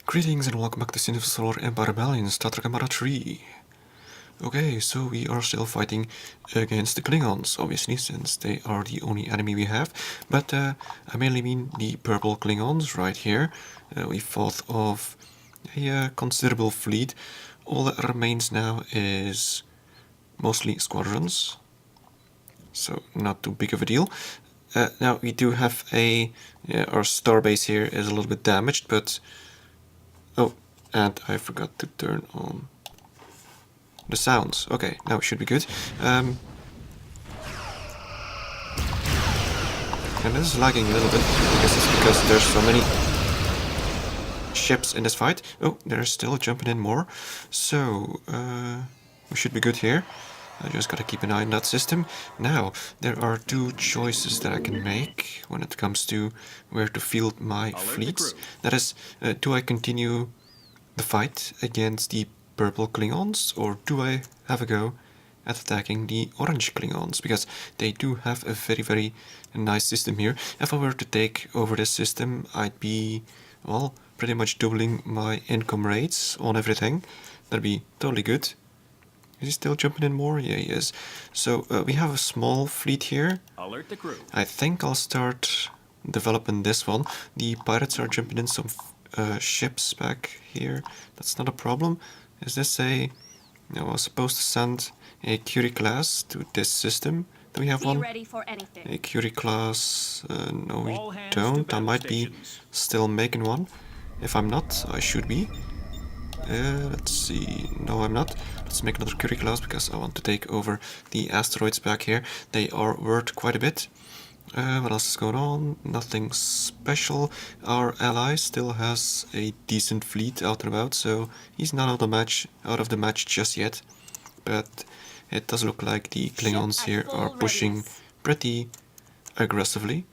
Greetings and welcome back to Sin of Solar Empire Rebellion, Star Trek Armada 3. Okay, so we are still fighting against the Klingons, obviously, since they are the only enemy we have. But I mainly mean the purple Klingons right here. We fought off a considerable fleet. All that remains now is mostly squadrons, so not too big of a deal. Now we do have our starbase here is a little bit damaged, but oh, and I forgot to turn on the sounds. Okay, now it should be good. And this is lagging a little bit. I guess it's because there's so many ships in this fight. Oh, they're still jumping in more. So, we should be good here. I just gotta keep an eye on that system. Now, there are two choices that I can make when it comes to where to field my fleets. That is, do I continue the fight against the purple Klingons, or do I have a go at attacking the orange Klingons? Because they do have a very nice system here. If I were to take over this system, I'd be, well, pretty much doubling my income rates on everything. That'd be totally good. Is he still jumping in more? Yeah, he is. So we have a small fleet here. Alert the crew. I think I'll start developing this one. The pirates are jumping in some ships back here. That's not a problem. Is this a... No, I was supposed to send a Curie class to this system. Do we have one? Ready for anything. A Curie class? No, we All hands don't. to I battle might be stations. still making one. If I'm not, I should be. Let's see. No, I'm not. Let's make another Curie class because I want to take over the asteroids back here. They are worth quite a bit. What else is going on? Nothing special. Our ally still has a decent fleet out and about, so he's not out of the match just yet. But it does look like the Klingons here are pushing pretty aggressively.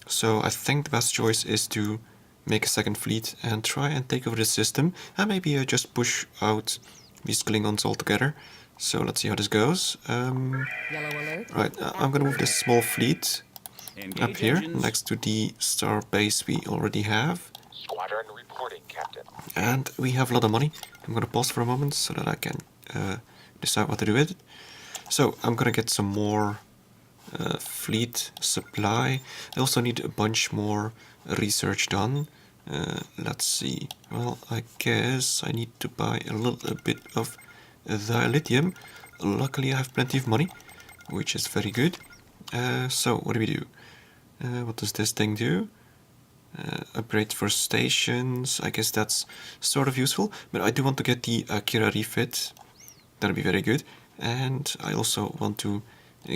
So I think the best choice is to make a second fleet and try and take over the system, and maybe just push out these Klingons altogether. So let's see how this goes. Yellow alert. Right, I'm gonna move this small fleet Engage up here, engines. next to the star base we already have. Squadron reporting, Captain. And we have a lot of money. I'm gonna pause for a moment so that I can decide what to do with it. So I'm gonna get some more fleet supply. I also need a bunch more research done. Let's see. Well, I guess I need to buy a little bit of dilithium. Luckily I have plenty of money, which is very good. So what do we do? What does this thing do? Upgrade for stations. I guess that's sort of useful, but I do want to get the Akira refit. That'll be very good. And I also want to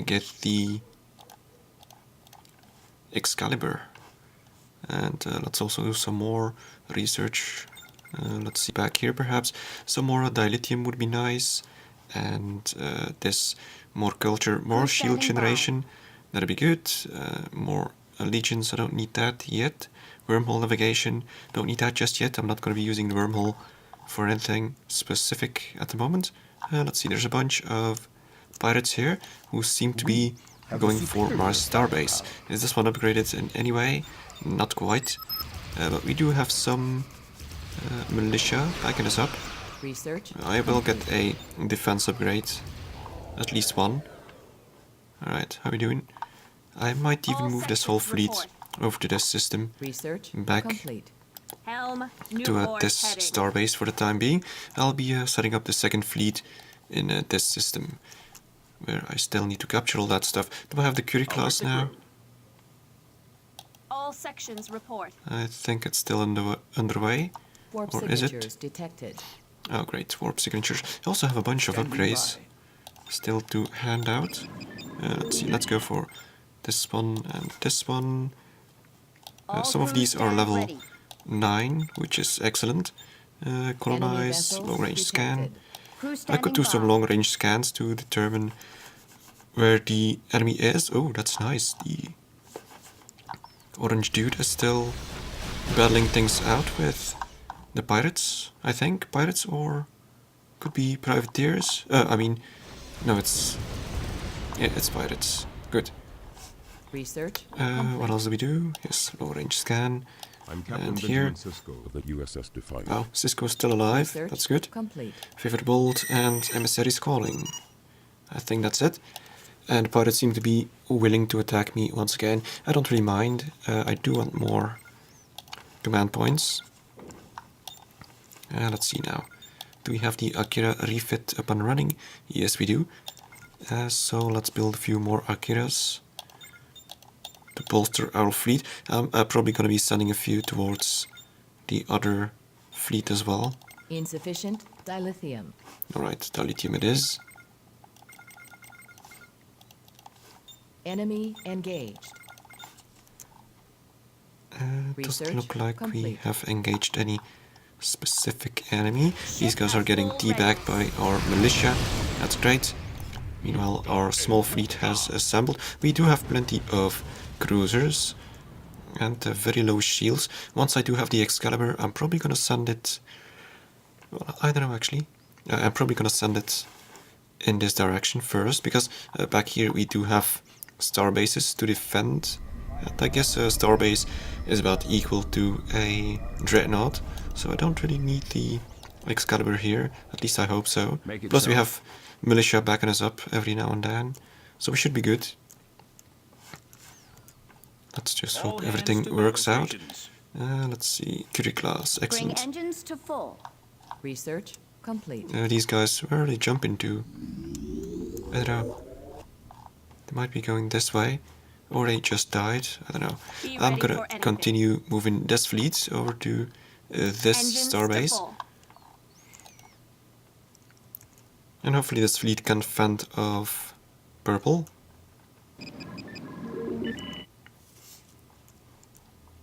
get the Excalibur. And let's also do some more research. Let's see, back here perhaps. Some more dilithium would be nice. And this more culture, more shield generation. That'd be good. More legions, I don't need that yet. Wormhole navigation, don't need that just yet. I'm not going to be using the wormhole for anything specific at the moment. Let's see, there's a bunch of pirates here who seem to be going for Mars Starbase. Is this one upgraded in any way? Not quite. But we do have some militia backing us up. Research. I will get a defense upgrade. At least one. Alright, how are we doing? I might even move this whole fleet over to this system. Research Back complete. Helm, to this starbase for the time being. I'll be setting up the second fleet in this system, where I still need to capture all that stuff. Do I have the Curie class now? All sections report. I think it's still underway. Warp Or is it? signatures detected. Oh great, warp signatures. I also have a bunch of upgrades still to hand out. Let's see, let's go for this one and this one. Some of these are level 9, which is excellent. Colonize, long range scan. I could do some long range scans to determine where the enemy is. Oh, that's nice. The orange dude is still battling things out with the pirates, I think. Pirates, or could be privateers. I mean, no, it's... Yeah, it's pirates. Good. Research. What else do we do? Yes, low range scan. I'm Captain And Benjamin here, Sisko of the USS Defiant. oh, Cisco's still alive. Research That's good. complete. Favorite bolt and emissaries calling. I think that's it. And the pirates seem to be willing to attack me once again. I don't really mind. I do want more command points. Let's see now. Do we have the Akira refit up and running? Yes, we do. So let's build a few more Akiras to bolster our fleet. I'm probably going to be sending a few towards the other fleet as well. Insufficient dilithium. Alright, dilithium it is. Enemy engaged. Doesn't Research look like we complete. have engaged any specific enemy. These guys are getting teabagged by our militia. That's great. Meanwhile, our small fleet has assembled. We do have plenty of cruisers and very low shields. Once I do have the Excalibur, I'm probably gonna send it. Well, I don't know actually. I'm probably gonna send it in this direction first, because back here we do have star bases to defend. And I guess a star base is about equal to a dreadnought, so I don't really need the Excalibur here. At least I hope so. Make it Plus we so. have militia backing us up every now and then, so we should be good. Let's just hope everything works out. Let's see, Curie class, Bring excellent. engines to full. Research complete. These guys, where are they jumping to? I don't know. They might be going this way, or they just died. I don't know. Be I'm ready gonna for anything. continue moving this fleet over to this Engines to starbase, full. and hopefully this fleet can fend off purple.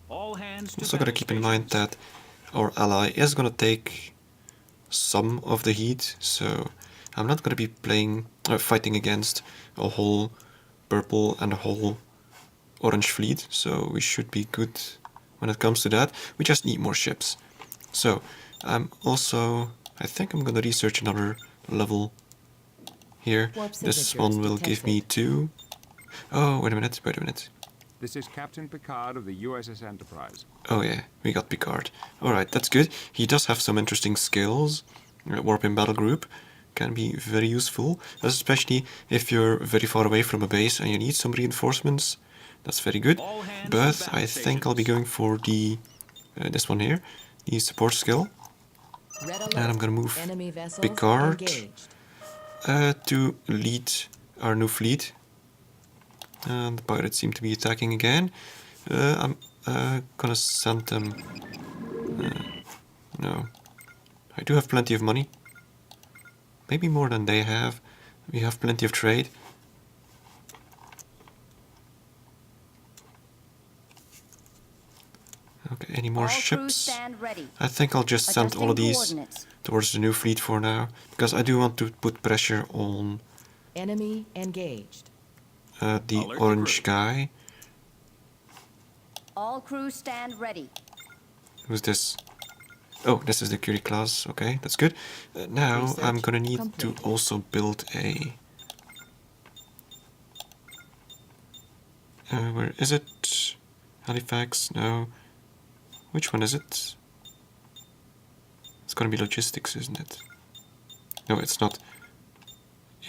All hands to Also gotta battle keep in mind stations. that our ally is gonna take some of the heat, so I'm not gonna be fighting against a whole purple and a whole orange fleet, so we should be good when it comes to that. We just need more ships. So I think I'm gonna research another level here. Warp This signatures one will give me detected. 2. Oh, wait a minute. This is Captain Picard of the USS Enterprise. Oh yeah, we got Picard. Alright, that's good. He does have some interesting skills. Warp in battle group can be very useful, especially if you're very far away from a base and you need some reinforcements. That's very good. All hands to But battle I think I'll be stations. going for the this one here, the support skill, Red alert. and I'm gonna move Enemy vessels Picard engaged. to lead our new fleet. And the pirates seem to be attacking again. I'm gonna send them. No, I do have plenty of money. Maybe more than they have. We have plenty of trade. Okay, any more All crews ships? stand ready. I think I'll just send all of Adjusting these coordinates. towards the new fleet for now, because I do want to put pressure on Enemy engaged. the Alert the orange crew. guy. All crews stand ready. Who's this? Oh, this is the Curie class. Okay, that's good. Now Research I'm gonna need complete. to also build a. Where is it? Halifax? No. Which one is it? It's gonna be logistics, isn't it? No, it's not.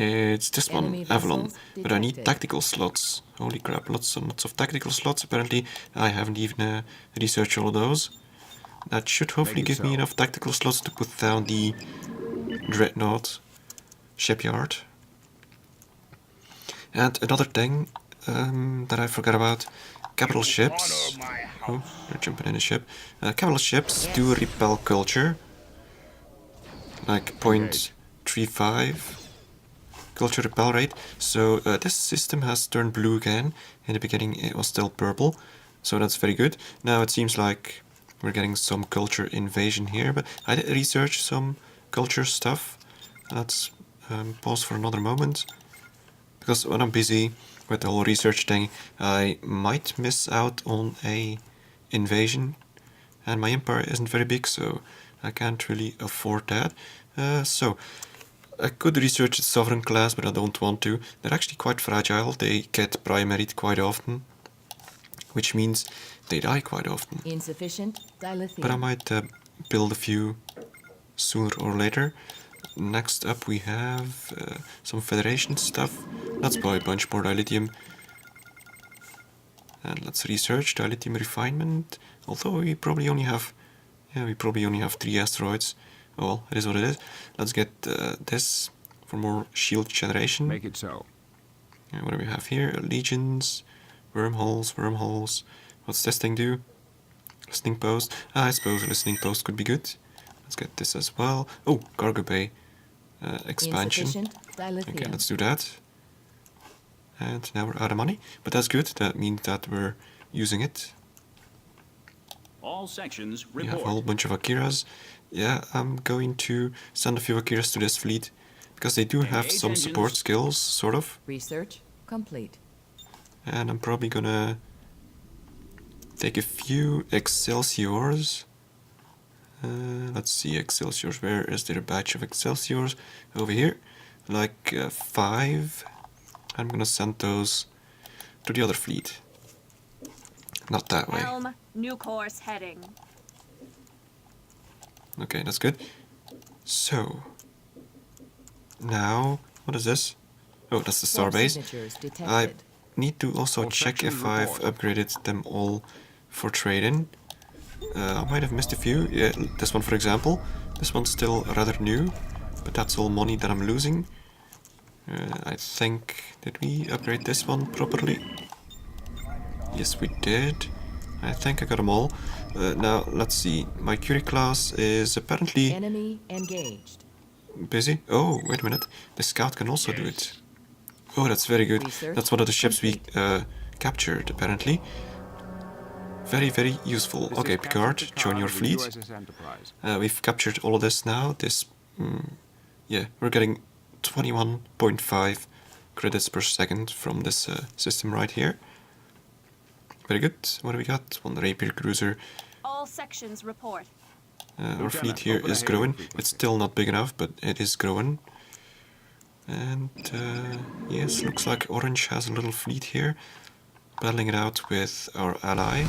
It's this Enemy one, Avalon. vessels But I need detected. tactical slots. Holy crap, lots and lots of tactical slots. Apparently, I haven't even researched all of those. That should hopefully Make it give me so. enough tactical slots to put down the Dreadnought shipyard. And another thing that I forgot about, capital ships. Oh, they're jumping in a ship. Capital ships do repel culture. Like 0.35 culture repel rate. So this system has turned blue again. In the beginning it was still purple. So that's very good. Now it seems like we're getting some culture invasion here. But I did research some culture stuff. Let's pause for another moment. Because when I'm busy with the whole research thing, I might miss out on a invasion. And my empire isn't very big, so I can't really afford that. So I could research the sovereign class, but I don't want to. They're actually quite fragile. They get primaried quite often, which means they die quite often. Insufficient dilithium. But I might build a few sooner or later. Next up we have some Federation stuff. Let's buy a bunch more dilithium. And let's research dilithium refinement. Although we probably only have... Yeah, we probably only have 3 asteroids. Oh well, it is what it is. Let's get this for more shield generation. Make it so. And what do we have here? Legions, wormholes, wormholes. What's this thing do? Listening post. I suppose a listening post could be good. Let's get this as well. Oh, cargo bay expansion. Insufficient dilithium. Okay, let's do that. And now we're out of money, but that's good. That means that we're using it. All sections We have a report. whole bunch of Akiras. Yeah, I'm going to send a few Akiras to this fleet because they do have Engage some support engines. skills, sort of. Research complete. And I'm probably gonna take a few Excelsiors. Let's see, Excelsiors. Where is there a batch of Excelsiors? Over here. Like 5. I'm gonna send those to the other fleet. Not that way. Helm, new course heading. Okay, that's good. So, now, what is this? Oh, that's the Swarm starbase. signatures I detected. need to also All check if sections I've report. upgraded them all for trading. I might have missed a few. Yeah, this one for example. This one's still rather new, but that's all money that I'm losing. I think, did we upgrade this one properly? Yes, we did. I think I got them all. Now, let's see. My Curie class is apparently Enemy engaged. busy. Oh, wait a minute. The scout can also do it. Oh, that's very good. Research That's one of the ships we complete. captured, apparently. Very, very useful. This Okay, is Captain Picard, join your of the fleet. USS Enterprise. We've captured all of this now. Yeah, we're getting 21.5 credits per second from this system right here. Very good. What do we got? One Rapier cruiser. All sections report. Our fleet Lieutenant, here open is a growing. hailing frequency. It's still not big enough, but it is growing. And yes, looks like Orange has a little fleet here, battling it out with our ally.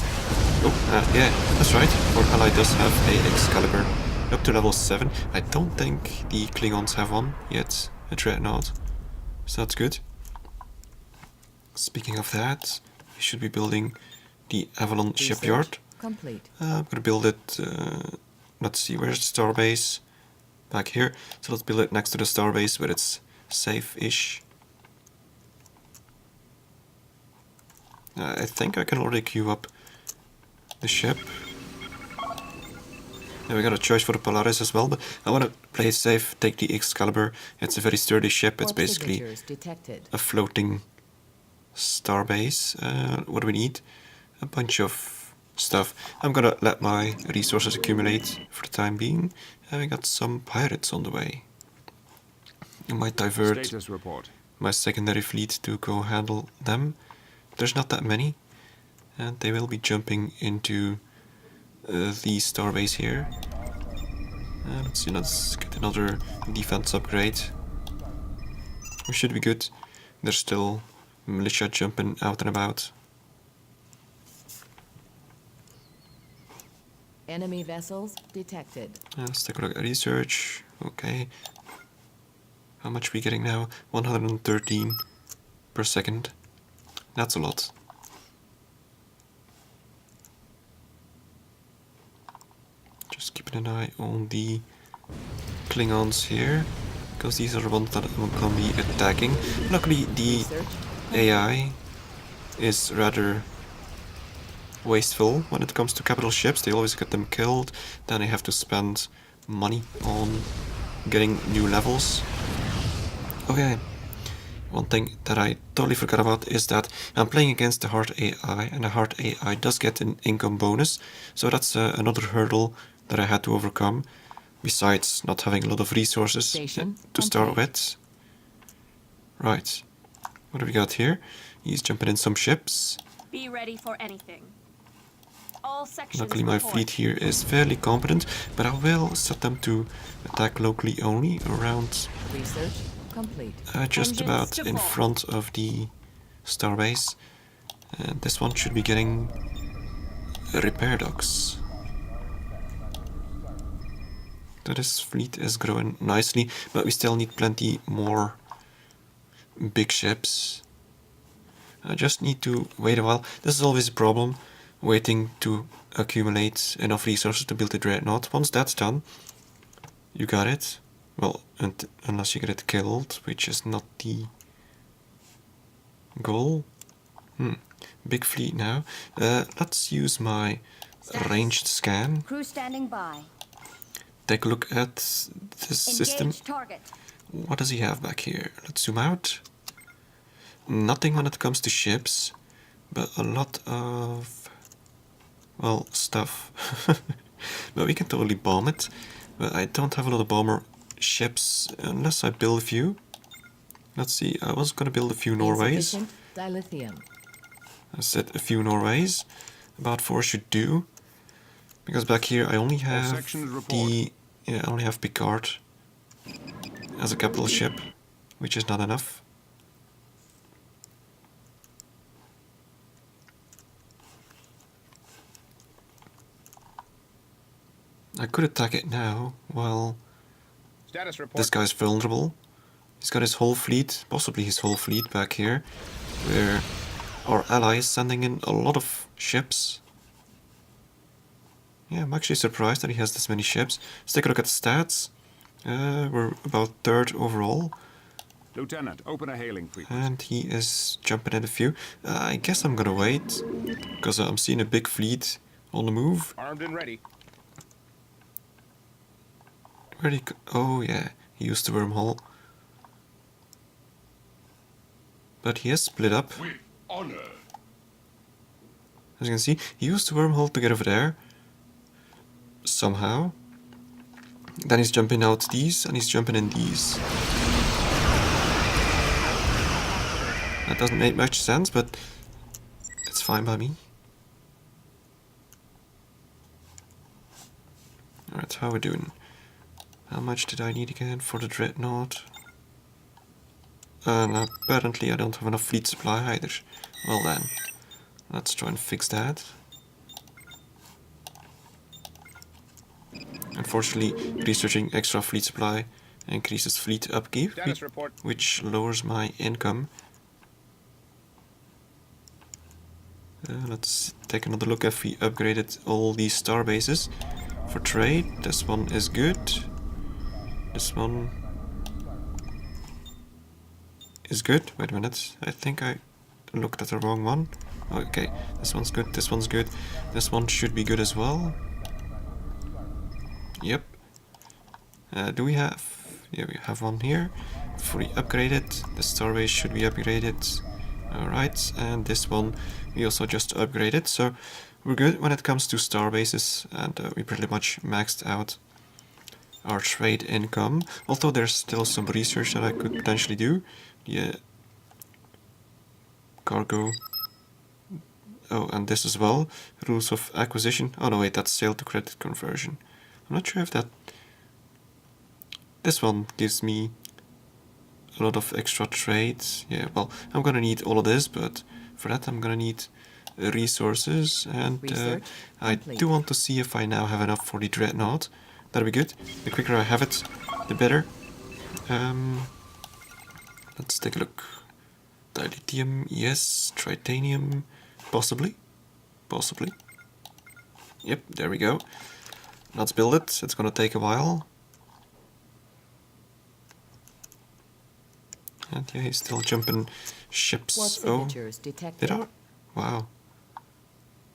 Oh, yeah, that's right. Our ally does have a Excalibur up to level 7. I don't think the Klingons have one yet, a Dreadnought. So that's good. Speaking of that, we should be building the Avalon Research shipyard. complete. I'm gonna build it, let's see, where's the starbase? Back here. So let's build it next to the starbase where it's safe-ish. I think I can already queue up the ship. Yeah, we got a choice for the Polaris as well, but I want to play it safe, take the Excalibur. It's a very sturdy ship, it's Warp basically signatures detected. a floating starbase. What do we need? A bunch of stuff. I'm gonna let my resources accumulate for the time being. And we got some pirates on the way. I might divert Status report. my secondary fleet to go handle them. There's not that many, and they will be jumping into the starbase here. Let's see, let's get another defense upgrade. We should be good. There's still militia jumping out and about. Enemy vessels detected. Let's take a look at research. Okay. How much are we getting now? 113 per second. That's a lot. Just keeping an eye on the Klingons here, because these are the ones that will be attacking. Luckily, the Research AI is rather wasteful when it comes to capital ships. They always get them killed, then they have to spend money on getting new levels. Okay, one thing that I totally forgot about is that I'm playing against the hard AI, and the hard AI does get an income bonus, so that's another hurdle that I had to overcome, besides not having a lot of resources Station to start complete. with. Right, what do we got here? He's jumping in some ships. Be ready for anything. All sections Luckily my report. fleet here is fairly competent, but I will set them to attack locally only around research complete. just Engines about to in full. front of the starbase. And this one should be getting repair docks. So this fleet is growing nicely, but we still need plenty more big ships. I just need to wait a while. This is always a problem, waiting to accumulate enough resources to build a dreadnought. Once that's done, you got it. Well, unless you get it killed, which is not the goal. Big fleet now. Let's use my ranged scan. Crew standing by. Take a look at this system. Engage target. What does he have back here? Let's zoom out. Nothing when it comes to ships, but a lot of, well, stuff. But we can totally bomb it. But I don't have a lot of bomber ships unless I build a few. Let's see, I was gonna build a few Norways. Insufficient dilithium. I said a few Norways. About 4 should do. Because back here I only have sections report. I only have Picard as a capital ship, which is not enough. I could attack it now. Well, Status report. this guy's vulnerable. He's got his whole fleet, possibly his whole fleet back here, where our ally is sending in a lot of ships. Yeah, I'm actually surprised that he has this many ships. Let's take a look at the stats. We're about 3rd overall, Lieutenant, open a hailing frequency. and he is jumping in a few. I guess I'm gonna wait, because I'm seeing a big fleet on the move. Armed and ready. Where'd he go? Oh yeah, he used the wormhole. But he has split up. With honor. As you can see, he used the wormhole to get over there. Somehow. Then he's jumping out these, and he's jumping in these. That doesn't make much sense, but it's fine by me. Alright, how are we doing? How much did I need again for the dreadnought? And apparently I don't have enough fleet supply either. Well then, let's try and fix that. Unfortunately, researching extra fleet supply increases fleet upkeep, Status report. which lowers my income. Let's take another look if we upgraded all these star bases for trade. This one is good. This one is good. Wait a minute, I think I looked at the wrong one. Okay, this one's good, this one's good. This one should be good as well. Yep. Do we have... Yeah, we have one here. Fully upgraded. The starbase should be upgraded. Alright, and this one we also just upgraded. So we're good when it comes to starbases, and we pretty much maxed out our trade income. Although there's still some research that I could potentially do. Yeah. Cargo. Oh, and this as well. Rules of acquisition. Oh no, wait, that's sale to credit conversion. I'm not sure if that... This one gives me a lot of extra trades. Yeah, well, I'm gonna need all of this, but for that I'm gonna need resources, and Research I complete. do want to see if I now have enough for the dreadnought. That'll be good. The quicker I have it, the better. Let's take a look. Dilithium, yes. Titanium, possibly. Possibly. Yep, there we go. Let's build it. It's gonna take a while. And yeah, he's still jumping ships. Warp Oh, signatures did detected. I? Wow.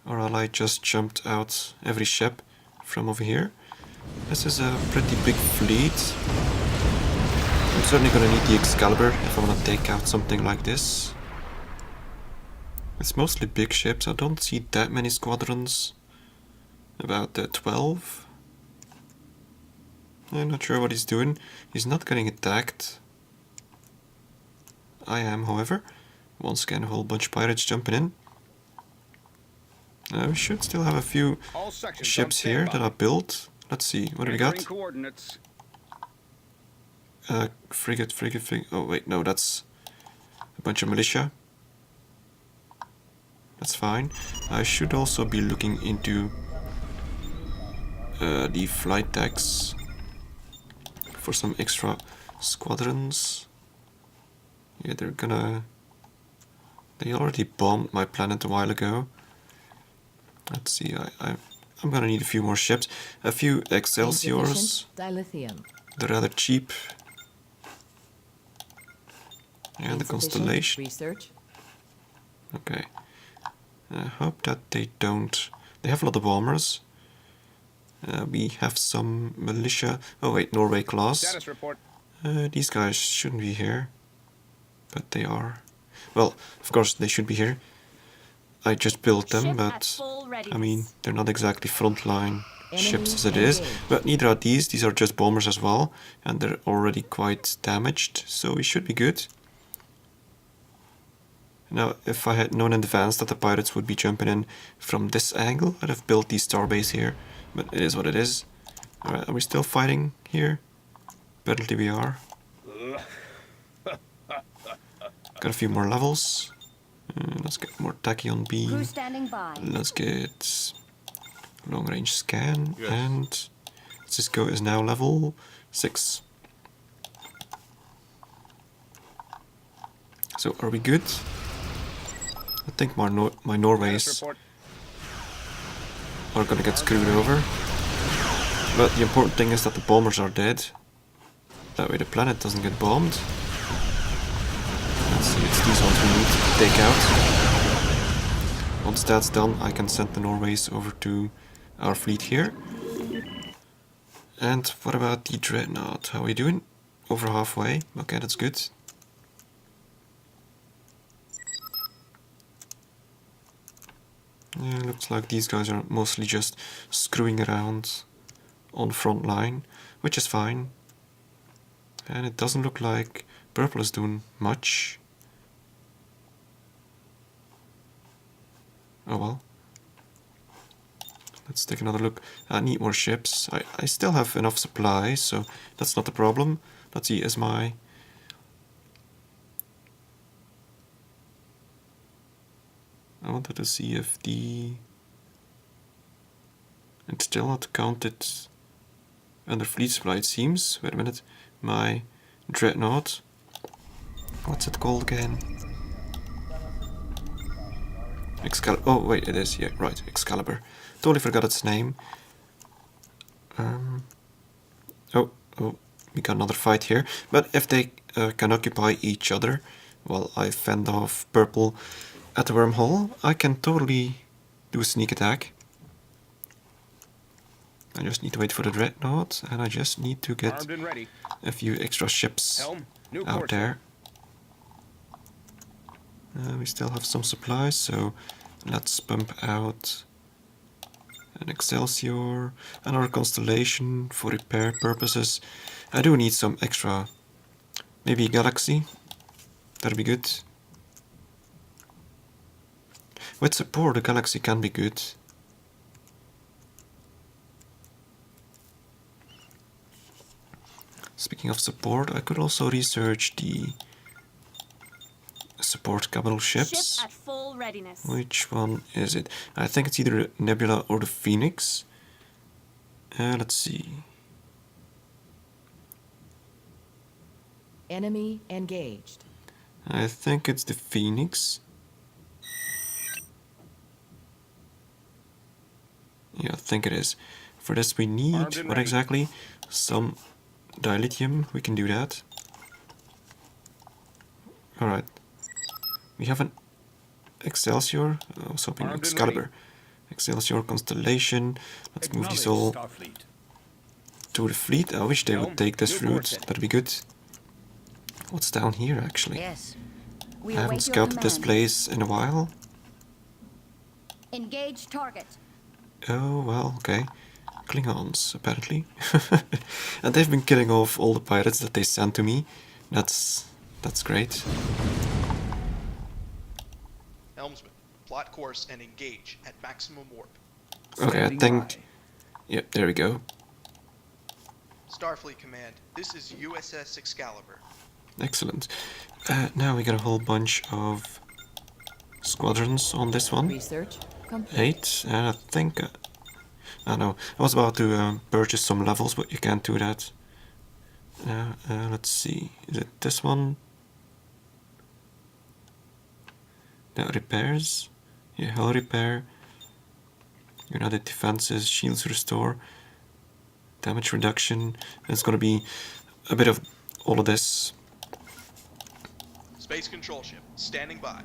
Our ally just jumped out every ship from over here. This is a pretty big fleet. I'm certainly gonna need the Excalibur if I wanna take out something like this. It's mostly big ships. I don't see that many squadrons. About 12. I'm not sure what he's doing. He's not getting attacked. I am, however. Once again, a whole bunch of pirates jumping in. We should still have a few All sections ships here that are built. Let's see, what do we got? Coordinates. Frigate. Oh wait, no, that's a bunch of militia. That's fine. I should also be looking into the flight decks for some extra squadrons. Yeah, they already bombed my planet a while ago. Let's see, I'm gonna need a few more ships. A few Excelsiors. Insufficient dilithium. They're rather cheap. And the Insufficient Constellation. research. Okay. I hope that they don't... They have a lot of bombers. We have some militia. Oh wait, Norway class. Status report. These guys shouldn't be here. But they are. Well, of course they should be here. I just built them, Ship at but... full readiness. I mean, they're not exactly frontline ships Enemy as it is. engaged. But neither are these. These are just bombers as well. And they're already quite damaged. So we should be good. Now, if I had known in advance that the pirates would be jumping in from this angle, I'd have built the starbase here. But it is what it is. Alright, are we still fighting here? Apparently we are. Got a few more levels. Let's get more tachyon Crew beam. standing by. Let's get long range scan. Yes. And Cisco is now level 6. So are we good? I think my Status Norways report. are gonna get screwed over. But the important thing is that the bombers are dead. That way the planet doesn't get bombed. Let's see, it's these ones we need to take out. Once that's done, I can send the Norways over to our fleet here. And what about the Dreadnought? How are we doing? Over halfway. Okay, that's good. Yeah, looks like these guys are mostly just screwing around on the front line, which is fine. And it doesn't look like purple is doing much. Oh well. Let's take another look. I need more ships. I still have enough supplies, so that's not the problem. Let's see, is my... I wanted to see if the... It's still not counted under fleet supply, it seems. Wait a minute. My Dreadnought. What's it called again? Excalibur. Oh, wait, it is. Yeah, right. Excalibur. Totally forgot its name. Oh, we got another fight here. But if they can occupy each other while I fend off purple at the wormhole, I can totally do a sneak attack. I just need to wait for the Dreadnought, and I just need to get Armed and ready. a few extra ships Helm. New out course. there. We still have some supplies, so let's pump out an Excelsior, another Constellation for repair purposes. I do need some extra, maybe Galaxy, that'd be good. With support, the Galaxy can be good. Speaking of support, I could also research the support capital ships. Ship at full readiness. Which one is it? I think it's either the Nebula or the Phoenix. Let's see. Enemy engaged. I think it's the Phoenix. Yeah, I think it is. For this we Armed need, and what ready. exactly? Some dilithium, we can do that. Alright. We have an Excelsior, something Armed and Excalibur. ready. Excelsior Constellation. Let's move these all to the fleet. I wish they Helm, would take this new route, course. that'd be good. What's down here actually? Yes. We I haven't await your scouted this command. place in a while. Engage target. Oh, well, okay. Klingons, apparently. And they've been killing off all the pirates that they sent to me. That's great. Helmsman, plot course and engage at maximum warp. Okay, I think... Yep, there we go. Starfleet Command, this is USS Excalibur. Excellent. Now we got a whole bunch of squadrons on this one. Research complete. 8, and I think... I know, I was about to purchase some levels, but you can't do that. Let's see, is it this one? No, repairs. Yeah, hull repair. United defenses, shields restore, damage reduction. It's gonna be a bit of all of this. Space control ship, standing by.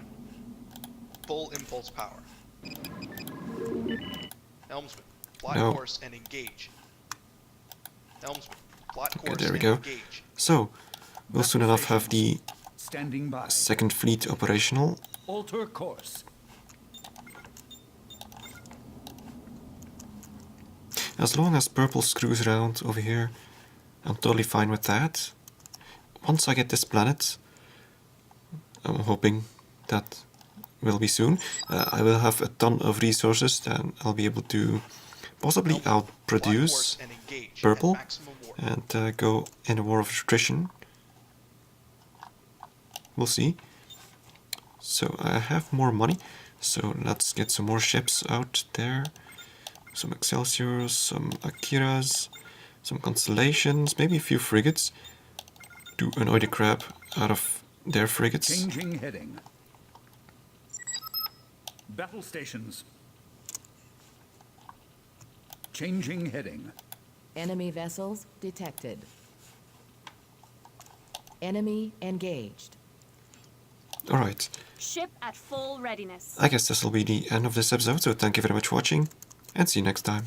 Full impulse power. Helmsman, plot No. course and engage. Helmsman, plot Okay, course there we and go. engage. So, we'll soon enough have the Standing by. second fleet operational. Alter course. As long as purple screws around over here, I'm totally fine with that. Once I get this planet, I'm hoping that will be soon, I will have a ton of resources and I'll be able to possibly Plot outproduce course and engage purple at maximum warp. and go in a war of attrition. We'll see. So I have more money, so let's get some more ships out there. Some Excelsiors, some Akiras, some Constellations, maybe a few frigates to annoy the crap out of their frigates. Changing heading. Battle stations. Changing heading. Enemy vessels detected. Enemy engaged. Alright, Ship at full readiness. I guess this will be the end of this episode, so thank you very much for watching, and see you next time.